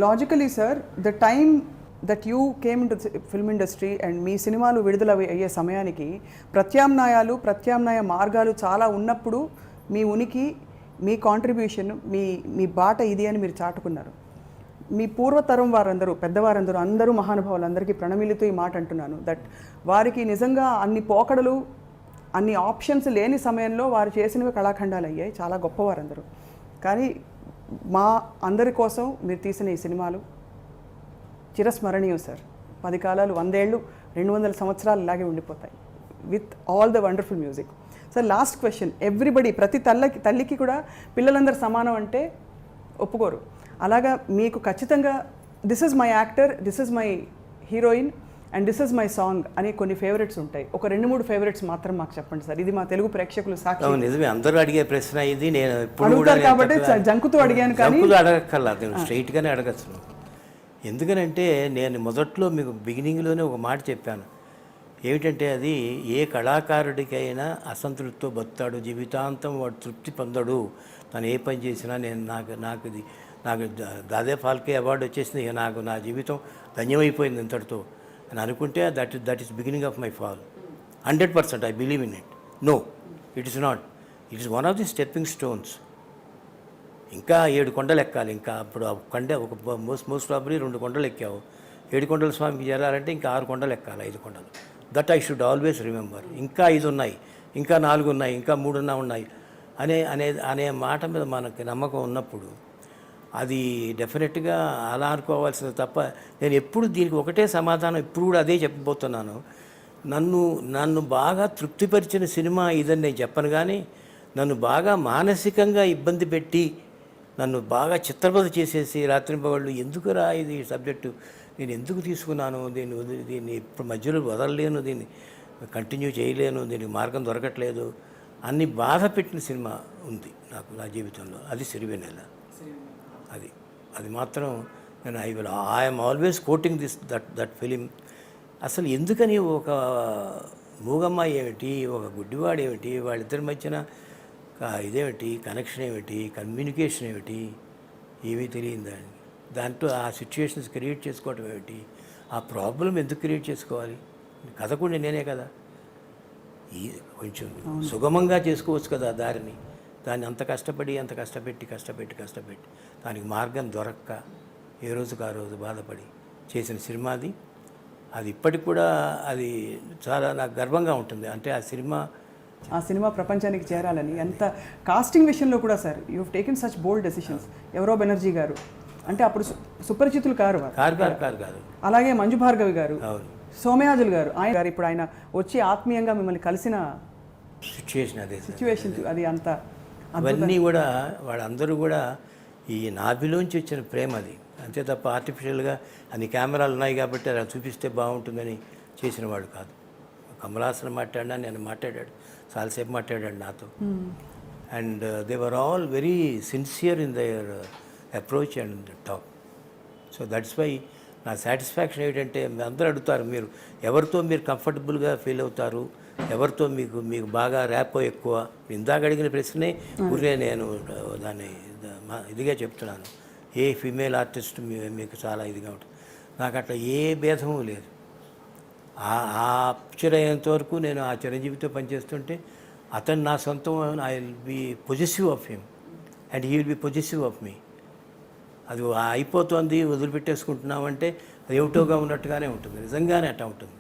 Logically sir, the time that you came into film industry and మీ సినిమాలు విడుదల అయ్యే సమయానికి ప్రత్యామ్నాయ మార్గాలు చాలా ఉన్నప్పుడు మీ ఉనికి, మీ కాంట్రిబ్యూషన్, మీ బాట ఇది అని మీరు చాటుకున్నారు. మీ పూర్వతరం వారందరూ, పెద్దవారందరూ, అందరూ మహానుభావులందరికీ ప్రణమిలితో ఈ మాట అంటున్నాను, దట్ వారికి నిజంగా అన్ని పోకడలు, అన్ని ఆప్షన్స్ లేని సమయంలో వారు చేసినవి కళాఖండాలు అయ్యాయి. చాలా గొప్పవారందరూ. కానీ మా అందరి కోసం మీరు తీసిన ఈ సినిమాలు చిరస్మరణీయం సార్. 10 కాలాలు, 100 ఏళ్ళు, 200 సంవత్సరాలు ఇలాగే ఉండిపోతాయి with all the wonderful music. Sir, last question. Everybody, ప్రతి తల్లికి కూడా పిల్లలందరూ సమానం అంటే ఒప్పుకోరు. అలాగా మీకు ఖచ్చితంగా this is my actor, this is my heroine and this is my song అని కొన్ని ఫేవరెట్స్ ఉంటాయి. ఒక 2-3 ఫేవరెట్స్ మాత్రం మాకు చెప్పండి సార్. ఇది మా తెలుగు ప్రేక్షకులు సాక్షి. నిజమే, అందరూ అడిగే ప్రశ్న ఇది. నేను అడుగుతారు కాబట్టి జంకుతూ అడిగాను. కానీ అడగక్కర్లేదు, నేను స్ట్రైట్గానే అడగచ్చు. ఎందుకనంటే నేను మొదట్లో మీకు బిగినింగ్లోనే ఒక మాట చెప్పాను. ఏమిటంటే అది ఏ కళాకారుడికైనా అసంతృప్తితో బతాడు, జీవితాంతం వాడు తృప్తి పొందడు. తను ఏ పని చేసినా నాకు దాదా ఫాల్కే అవార్డు వచ్చేసింది, నాకు నా జీవితం ధన్యమైపోయింది ఇంతటితో అని అనుకుంటే that is beginning of my fall. 100% I believe in it. No, it is not. It is one of the stepping stones. ఇంకా 7 కొండలు ఎక్కాలి. ఇంకా అప్పుడు ఒక మోస్ట్ ప్రాబబ్లీ 2 కొండలు ఎక్కావు. 7 కొండల స్వామికి చేరాలంటే ఇంకా 6 కొండలు ఎక్కాలి, 5 కొండలు. That I should always remember. ఇంకా 5 ఉన్నాయి, ఇంకా 4 ఉన్నాయి, ఇంకా 3 ఉన్నాయి అనే మాట మీద మనకి నమ్మకం ఉన్నప్పుడు అది డెఫినెట్గా అలా అనుకోవాల్సింది తప్ప నేను ఎప్పుడు దీనికి ఒకటే సమాధానం, ఇప్పుడు కూడా అదే చెప్పబోతున్నాను. నన్ను బాగా తృప్తిపరిచిన సినిమా ఇదని నేను చెప్పను. కానీ నన్ను బాగా మానసికంగా ఇబ్బంది పెట్టి నన్ను బాగా చిత్రబద్ధ చేసేసి రాత్రింబవళ్ళు ఎందుకురా ఇది సబ్జెక్టు, నేను ఎందుకు తీసుకున్నాను, దీన్ని ఇప్పుడు మధ్యలో వదలలేను, దీన్ని కంటిన్యూ చేయలేను, దీనికి మార్గం దొరకట్లేదు అన్ని బాధ పెట్టిన సినిమా ఉంది నాకు నా జీవితంలో. అది సిరివెన్నెల. అది మాత్రం నేను I'm always coating that film. అసలు ఎందుకని ఒక మూగమ్మాయి ఏమిటి, ఒక గుడ్డివాడు ఏమిటి, వాళ్ళిద్దరి మధ్యన ఇదేమిటి, కనెక్షన్ ఏమిటి, కమ్యూనికేషన్ ఏమిటి, ఏమీ తెలియదు. దాంట్లో ఆ సిచ్యువేషన్స్ క్రియేట్ చేసుకోవటం ఏమిటి, ఆ ప్రాబ్లం ఎందుకు క్రియేట్ చేసుకోవాలి? కథ కూడా నేనే కదా, కొంచెం సుగమంగా చేసుకోవచ్చు కదా దారిని. దాన్ని అంత కష్టపెట్టి దానికి మార్గం దొరక్క ఏ రోజుకు ఆ రోజు బాధపడి చేసిన సినిమాది. అది ఇప్పటికి కూడా అది చాలా నాకు గర్వంగా ఉంటుంది. అంటే ఆ సినిమా ప్రపంచానికి చేరాలని. ఎంత కాస్టింగ్ విషయంలో కూడా sir, you have taken such bold decisions. ఎవరో బెనర్జీ గారు అంటే అప్పుడు సుపరిచితులు కారు. అలాగే మంజు భార్గవి గారు, సోమయాజులు గారు, ఇప్పుడు ఆయన వచ్చి ఆత్మీయంగా మిమ్మల్ని కలిసిన సిచ్యువేషన్ అది అంత అవన్నీ కూడా వాళ్ళందరూ కూడా ఈ నాభిలోంచి వచ్చిన ప్రేమ అది. అంతే తప్ప ఆర్టిఫిషియల్గా అన్ని కెమెరాలు ఉన్నాయి కాబట్టి అలా చూపిస్తే బాగుంటుందని చేసిన వాడు కాదు. కమలాసన్ మాట్లాడినా, నేను మాట్లాడాడు, చాలాసేపు మాట్లాడాడు నాతో. And they were all very sincere in their approach and talk. So that's why నా సాటిస్ఫాక్షన్ ఏంటంటే అందరూ అడుగుతారు, మీరు ఎవరితో మీరు కంఫర్టబుల్గా ఫీల్ అవుతారు, ఎవరితో మీకు బాగా ర్యాపో ఎక్కువ. ఇందాక అడిగిన ప్రశ్నే ఊరే నేను దాన్ని ఇదిగా చెప్తున్నాను. ఏ ఫీమేల్ ఆర్టిస్ట్ మీకు చాలా ఇదిగా ఉంటుంది. నాకు అట్లా ఏ భేదము లేదు. ఆ పిక్చర్ అయ్యేంత వరకు నేను ఆ చిరంజీవితో పనిచేస్తుంటే అతను నా సొంతం. I will be positive of him and he will be positive of me. అది అయిపోతుంది, వదిలిపెట్టేసుకుంటున్నామంటే అది ఏమిటోగా ఉన్నట్టుగానే ఉంటుంది. నిజంగానే అట్లా ఉంటుంది.